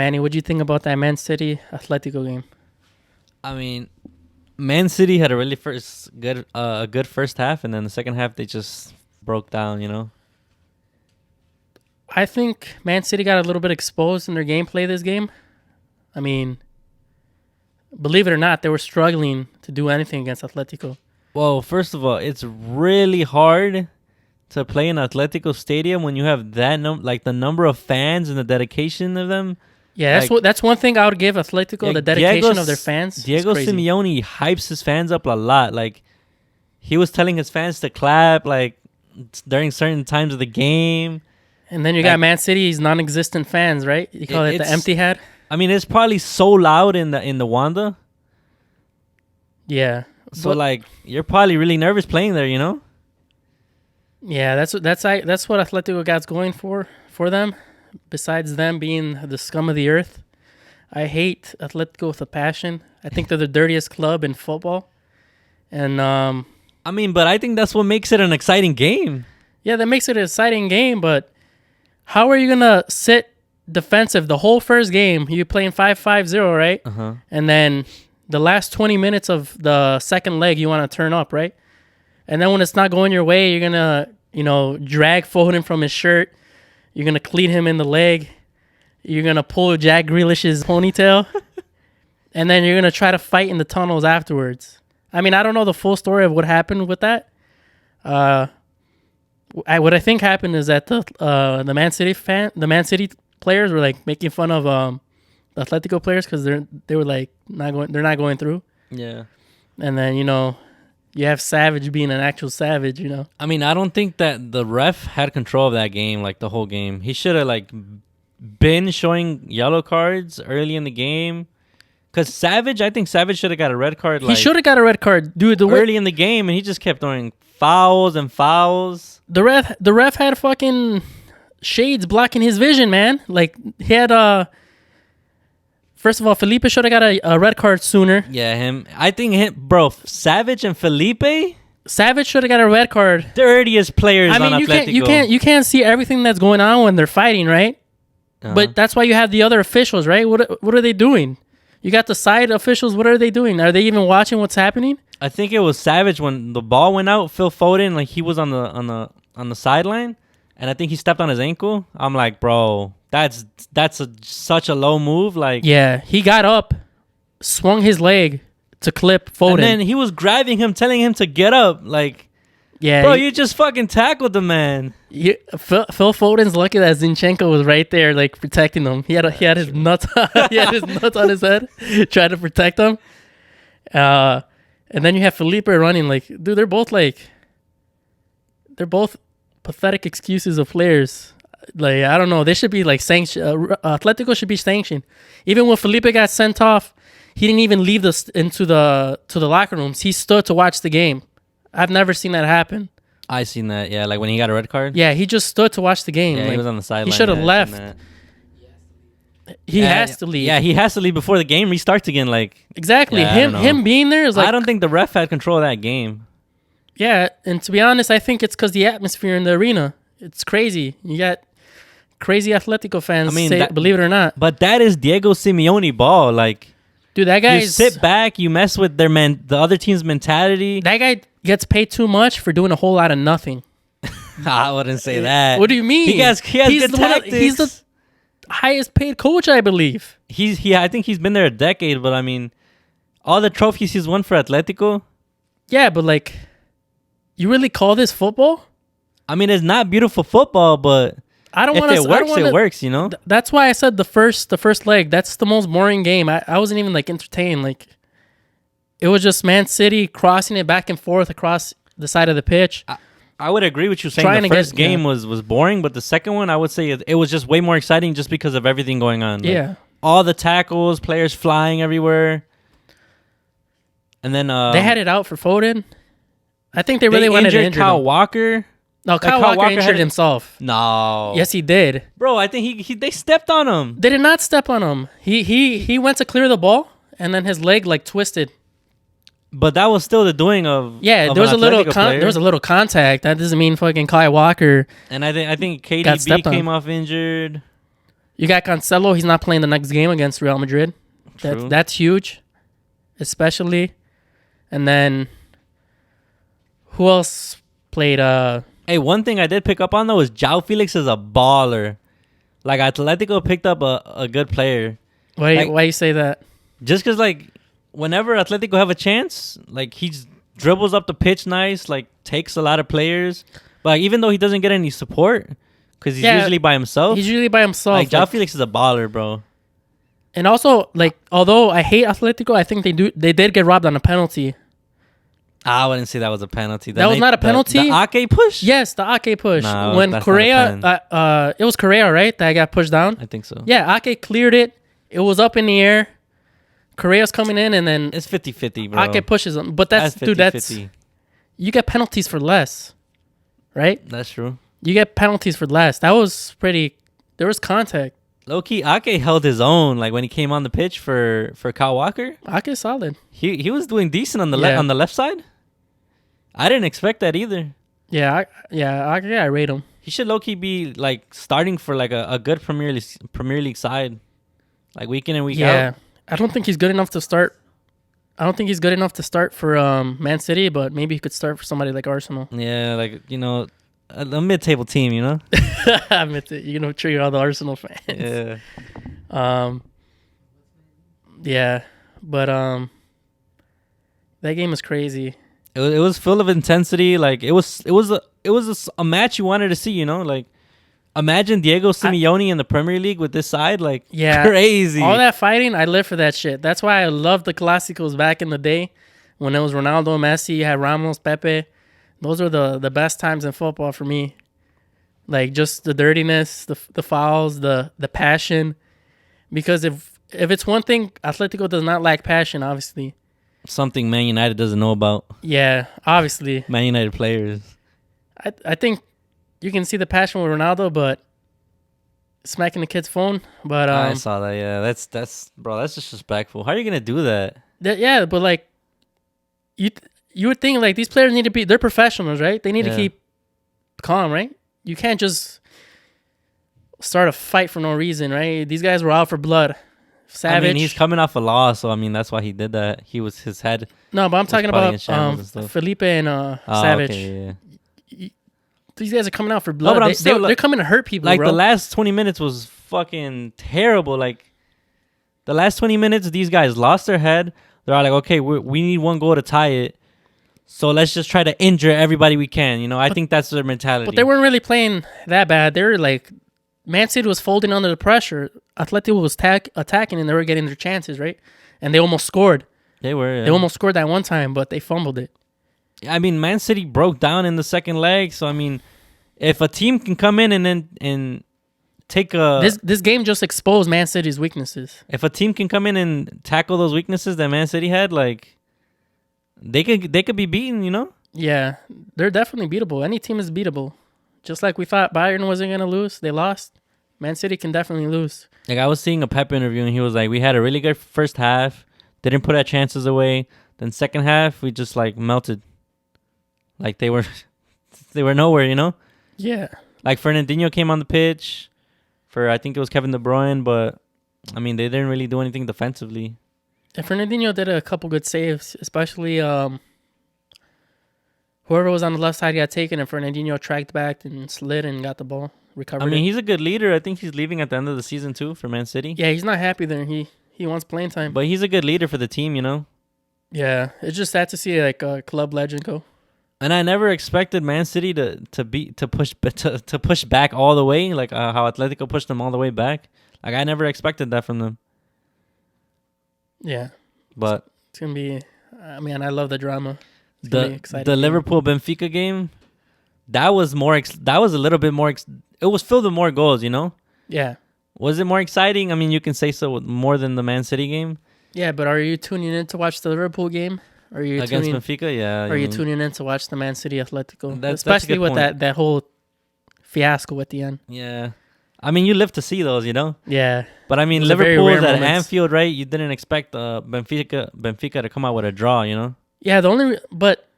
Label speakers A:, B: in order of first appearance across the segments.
A: Manny, what'd you think about that Man City Atletico game?
B: I mean, Man City had a really good first half, and then the second half they just broke down.
A: I think Man City got a little bit exposed in their gameplay this game. I mean, believe it or not, they were struggling to do anything against Atletico.
B: Well, first of all, it's really hard to play in Atletico Stadium when you have that the number of fans and the dedication of them.
A: Yeah, that's one thing I would give Atletico, the dedication of their fans.
B: Diego Simeone hypes his fans up a lot. Like, he was telling his fans to clap during certain times of the game.
A: And then you got Man City's non-existent fans, right? You call it the empty hat.
B: I mean, it's probably so loud in the Wanda.
A: Yeah.
B: So you're probably really nervous playing there,
A: Yeah, that's what Atletico got going for them. Besides them being the scum of the earth, I hate Atletico with a passion. I think they're the dirtiest club in football. And
B: but I think that's what makes it an exciting game.
A: Yeah, that makes it an exciting game, but how are you going to sit defensive the whole first game? You're playing 5-5-0, right?
B: Uh-huh.
A: And then the last 20 minutes of the second leg, you want to turn up, right? And then when it's not going your way, you're going to, drag Foden from his shirt. You're going to cleat him in the leg. You're going to pull Jack Grealish's ponytail. And then you're going to try to fight in the tunnels afterwards. I mean, I don't know the full story of what happened with that. What I think happened is that the Man City players were making fun of the Atletico players because they were they're not going through.
B: Yeah.
A: And then you have Savage being an actual savage.
B: I mean, I don't think that the ref had control of that game the whole game. He should have been showing yellow cards early in the game. Because I think Savage should have got a red card.
A: He should have got a red card, dude.
B: Early in the game, and he just kept throwing fouls and fouls.
A: The ref had fucking shades blocking his vision, man. He had first of all, Felipe should have got a red card sooner.
B: Yeah, him. I think Savage and Felipe.
A: Savage should have got a red card.
B: Dirtiest players on Atletico.
A: You can't see everything that's going on when they're fighting, right?
B: Uh-huh.
A: But that's why you have the other officials, right? What are they doing? You got the side officials. What are they doing? Are they even watching what's happening?
B: I think it was Savage when the ball went out. Phil Foden, he was on the sideline, and I think he stepped on his ankle. I'm like, bro, that's such a low move.
A: Yeah, he got up, swung his leg to clip Foden,
B: and then he was grabbing him, telling him to get up.
A: Yeah,
B: bro, you just fucking tackled the man.
A: Phil Foden's lucky that Zinchenko was right there, protecting him. He had his nuts. He had his nuts on his head, trying to protect him. And then you have Felipe running. Dude, they're both pathetic excuses of players. I don't know. They should be sanctioned. Atletico should be sanctioned. Even when Felipe got sent off, he didn't even leave into the locker rooms. He stood to watch the game. I've never seen that happen.
B: I seen that, yeah. When he got a red card?
A: Yeah, he just stood to watch the game.
B: Yeah, he was on the sideline.
A: He should have left. He has to leave.
B: Yeah, he has to leave before the game restarts again.
A: Exactly.
B: Yeah,
A: him being there is
B: I don't think the ref had control of that game.
A: Yeah, and to be honest, I think it's because the atmosphere in the arena. It's crazy. You got crazy Atletico fans, believe it or not.
B: But that is Diego Simeone ball.
A: Dude, that guy.
B: You sit back, you mess with the other team's mentality.
A: That guy gets paid too much for doing a whole lot of nothing.
B: I wouldn't say that.
A: What do you mean?
B: He has good tactics.
A: He's the highest paid coach, I believe.
B: I think he's been there a decade, but I mean, all the trophies he's won for Atletico.
A: Yeah, but you really call this football?
B: I mean, it's not beautiful football, but if it works, it works,
A: That's why I said the first leg. That's the most boring game. I wasn't even entertained. It was just Man City crossing it back and forth across the side of the pitch.
B: I would agree with you saying the first game was boring, but the second one, I would say it was just way more exciting just because of everything going on.
A: Yeah.
B: All the tackles, players flying everywhere. And then
A: they had it out for Foden. I think they really wanted to injure
B: Kyle Walker.
A: No, Kyle Walker injured himself.
B: No.
A: Yes, he did.
B: Bro, I think they stepped on him.
A: They did not step on him. He went to clear the ball, and then his leg twisted.
B: But that was still the doing of
A: there was a little contact. That doesn't mean fucking Kyle Walker.
B: And I think KDB came off injured.
A: You got Cancelo. He's not playing the next game against Real Madrid.
B: True.
A: That's huge, especially. And then who else played?
B: Hey, one thing I did pick up on though is João Felix is a baller. Like Atletico picked up a good player.
A: Why you say that?
B: Just because like whenever Atletico have a chance, like he dribbles up the pitch nice, like takes a lot of players. But like, even though he doesn't get any support, because he's usually by himself.
A: He's usually by himself.
B: Like João Felix is a baller, bro.
A: And also, like, although I hate Atletico, I think they did get robbed on a penalty.
B: I wouldn't say that was a penalty.
A: That was not a penalty?
B: The Ake push?
A: Yes, the Ake push.
B: No,
A: when
B: that's
A: Correa,
B: not a
A: it was Correa, right? That got pushed down?
B: I think so.
A: Yeah, Ake cleared it. It was up in the air. Correa's coming in, and then
B: It's 50-50, bro.
A: Ake pushes him. But that's
B: 50-50.
A: You get penalties for less, right?
B: That's true.
A: You get penalties for less. That was pretty. There was contact.
B: Low-key, Ake held his own. Like when he came on the pitch for Kyle Walker,
A: Ake's solid.
B: he was doing decent on the
A: Yeah.
B: on the left side. I didn't expect that either.
A: Yeah, I rate him.
B: He should low-key be like starting for like a good Premier League side, like week in and week out.
A: I don't think he's good enough to start. I don't think he's good enough to start for Man City, but maybe he could start for somebody like Arsenal.
B: Yeah, like a mid-table team, you know.
A: I admit it. You know, trigger all the Arsenal fans.
B: Yeah.
A: Yeah, but that game was crazy.
B: It was full of intensity. Like it was a match you wanted to see. You know, like imagine Diego Simeone in the Premier League with this side. Like crazy.
A: All that fighting, I live for that shit. That's why I loved the Clásicos back in the day when it was Ronaldo, Messi, you had Ramos, Pepe. Those were the best times in football for me. Like just the dirtiness, the fouls, the passion. Because if it's one thing, Atletico does not lack passion, obviously.
B: Something Man United doesn't know about.
A: Yeah, obviously.
B: Man United players.
A: I think you can see the passion with Ronaldo, but smacking the kid's phone. But
B: I saw that. Yeah, that's disrespectful. How are you gonna do that?
A: Yeah, but like you would think like these players need to be. They're professionals, right? They need to keep calm, right? You can't just start a fight for no reason, right? These guys were out for blood. Savage.
B: I mean, he's coming off a loss, so I mean that's why he did that. His head.
A: No, but I'm talking about Felipe and Savage.
B: Okay, yeah.
A: These guys are coming out for blood.
B: No, but
A: they're coming to hurt people.
B: Like
A: bro.
B: the last 20 minutes was fucking terrible. Like the last 20 minutes, these guys lost their head. They're all like, okay, we need one goal to tie it. So let's just try to injure everybody we can. You know, I think that's their mentality.
A: But they weren't really playing that bad. They were like, Man City was folding under the pressure. Atletico was attacking, and they were getting their chances, right? And they almost scored.
B: They were. Yeah.
A: They almost scored that one time, but they fumbled it.
B: I mean, Man City broke down in the second leg. So I mean, if a team can come in and take a
A: this game just exposed Man City's weaknesses.
B: If a team can come in and tackle those weaknesses that Man City had, like they could be beaten, you know?
A: Yeah, they're definitely beatable. Any team is beatable. Just like we thought Bayern wasn't gonna lose, they lost. Man City can definitely lose.
B: Like I was seeing a Pep interview and he was like, we had a really good first half, didn't put our chances away. Then second half we just like melted. Like they were nowhere, you know?
A: Yeah.
B: Like Fernandinho came on the pitch for I think it was Kevin De Bruyne, but I mean they didn't really do anything defensively.
A: And Fernandinho did a couple good saves, especially whoever was on the left side got taken, and Fernandinho tracked back and slid and got the ball, recovered.
B: I mean,
A: it.
B: He's a good leader. I think he's leaving at the end of the season too for Man City.
A: Yeah, he's not happy there. He wants playing time.
B: But he's a good leader for the team, you know.
A: Yeah, it's just sad to see like a club legend go.
B: And I never expected Man City to push back all the way, like how Atletico pushed them all the way back. Like I never expected that from them.
A: Yeah,
B: but
A: it's gonna be. I mean, I love the drama.
B: The Liverpool Benfica game, that was a little bit more. It was filled with more goals, you know.
A: Yeah.
B: Was it more exciting? I mean, you can say so more than the Man City game.
A: Yeah, but are you tuning in to watch the Liverpool game? Or are you
B: against Benfica? Yeah.
A: Or are you tuning in to watch the Man City Atletico?
B: Especially
A: with that whole fiasco at the end.
B: Yeah. I mean, you live to see those, you know.
A: Yeah.
B: But I mean, Liverpool is at Anfield, right? You didn't expect Benfica to come out with a draw, you know.
A: Yeah, but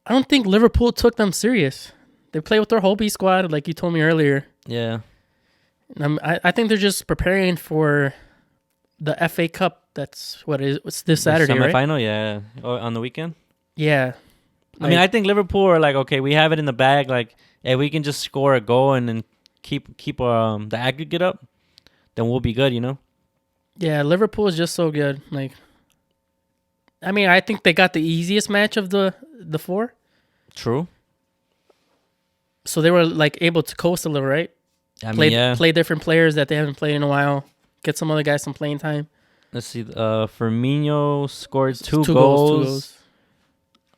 A: I don't think Liverpool took them serious. They play with their whole B squad, like you told me earlier.
B: Yeah.
A: I think they're just preparing for the FA Cup. That's what it is. It's this Saturday, right?
B: Semifinal, yeah, on the weekend.
A: Yeah.
B: I mean, I think Liverpool are like, okay, we have it in the bag. Like, if we can just score a goal and then keep the aggregate up, then we'll be good, you know?
A: Yeah, Liverpool is just so good. Like, I mean, I think they got the easiest match of the four.
B: True.
A: So they were like able to coast a little, right?
B: I mean,
A: play different players that they haven't played in a while. Get some other guys some playing time.
B: Let's see. Firmino scored two goals.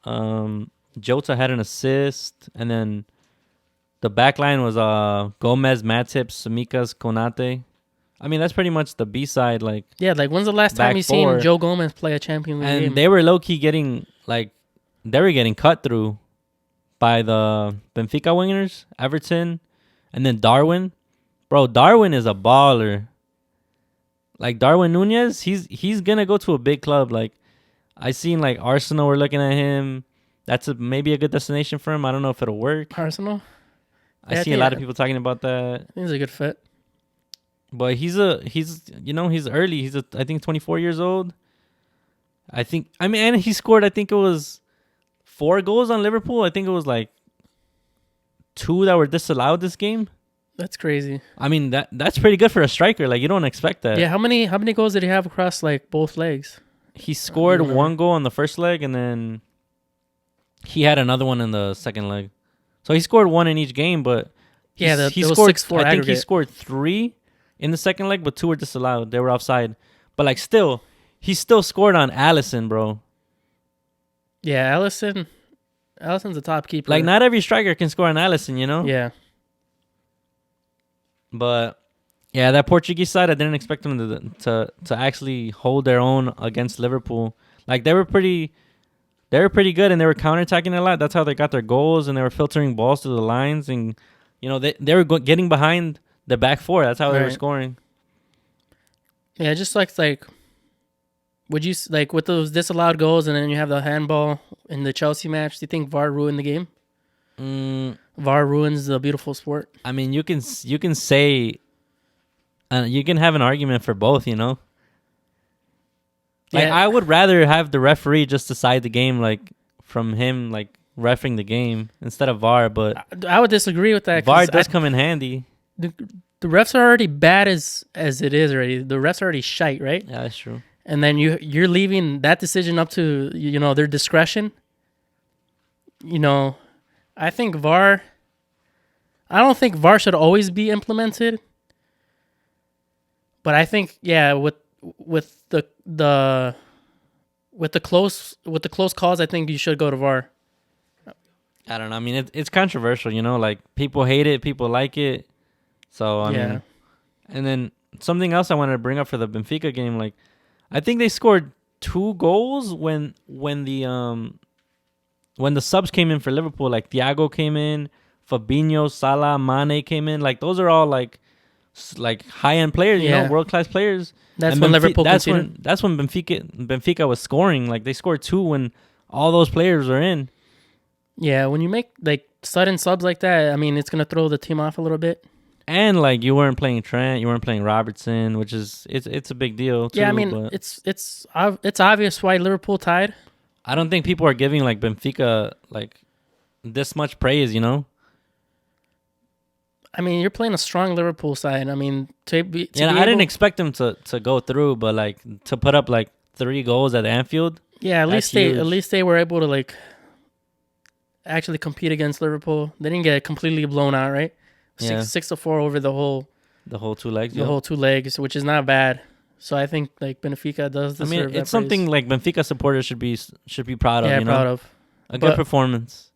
B: Jota had an assist, and then the back line was Gomez, Matip, Simikas, Konate. I mean, that's pretty much the B side. Like,
A: yeah, like when's the last time you seen Joe Gomez play a Champions League game?
B: And they were low key getting cut through by the Benfica wingers, Everton, and then Darwin. Bro, Darwin is a baller. Like Darwin Nunez, he's gonna go to a big club. Like, I seen like Arsenal were looking at him. That's maybe a good destination for him. I don't know if it'll work.
A: Arsenal.
B: I see a lot of people talking about that.
A: I think he's a good fit.
B: But he's early. He's I think 24 years old. And he scored, I think it was 4 goals on Liverpool. I think it was like 2 that were disallowed this game.
A: That's crazy.
B: I mean, that's pretty good for a striker. Like, you don't expect that.
A: Yeah, how many goals did he have across like both legs?
B: He scored 1 goal on the first leg, and then he had another one in the second leg. So he scored 1 in each game, but he scored 6-4 I think he scored 3 in the second leg, but 2 were disallowed. They were offside. But like he still scored on Alisson, bro.
A: Yeah, Alisson's a top keeper.
B: Like, not every striker can score on Alisson, you know?
A: Yeah.
B: But yeah, that Portuguese side, I didn't expect them to actually hold their own against Liverpool. Like, they were pretty good, and they were counterattacking a lot. That's how they got their goals, and they were filtering balls to the lines, and you know they were getting behind the back four. That's how they were scoring.
A: Yeah, just like would you like with those disallowed goals, and then you have the handball in the Chelsea match? Do you think VAR ruined the game? VAR ruins the beautiful sport.
B: I mean, you can say, you can have an argument for both, you know. Like, I would rather have the referee just decide the game, like, from him, like, reffing the game instead of VAR. But
A: I would disagree with that.
B: VAR does come in handy.
A: The refs are already bad as it is already. The refs are already shite, right?
B: Yeah, that's true.
A: And then you're leaving that decision up to their discretion. I think VAR. I don't think VAR should always be implemented. But I think with the close calls, I think you should go to VAR.
B: I don't know. I mean, it's controversial, like people hate it, people like it. So I mean, and then something else I wanted to bring up for the Benfica game, like I think they scored 2 goals when the subs came in for Liverpool. Like Thiago came in, Fabinho, Salah, Mane came in. Like those are all like high end players, world class players.
A: That's when Liverpool.
B: That's when Benfica was scoring. Like they scored 2 when all those players are in.
A: Yeah, when you make like sudden subs like that, I mean, it's gonna throw the team off a little bit.
B: And like you weren't playing Trent, you weren't playing Robertson, which is it's a big deal too.
A: Yeah, I mean, it's obvious why Liverpool tied.
B: I don't think people are giving like Benfica like this much praise,
A: I mean, you're playing a strong Liverpool side. I mean, I
B: didn't expect them to go through, but like to put up like 3 goals at Anfield.
A: Yeah, at least they were able to like actually compete against Liverpool. They didn't get completely blown out, right? 6-4 over the whole
B: 2 legs.
A: The whole 2 legs, which is not bad. So I think like Benfica does deserve.
B: I mean, it's something like Benfica supporters should be proud of.
A: Yeah, proud of
B: a good performance.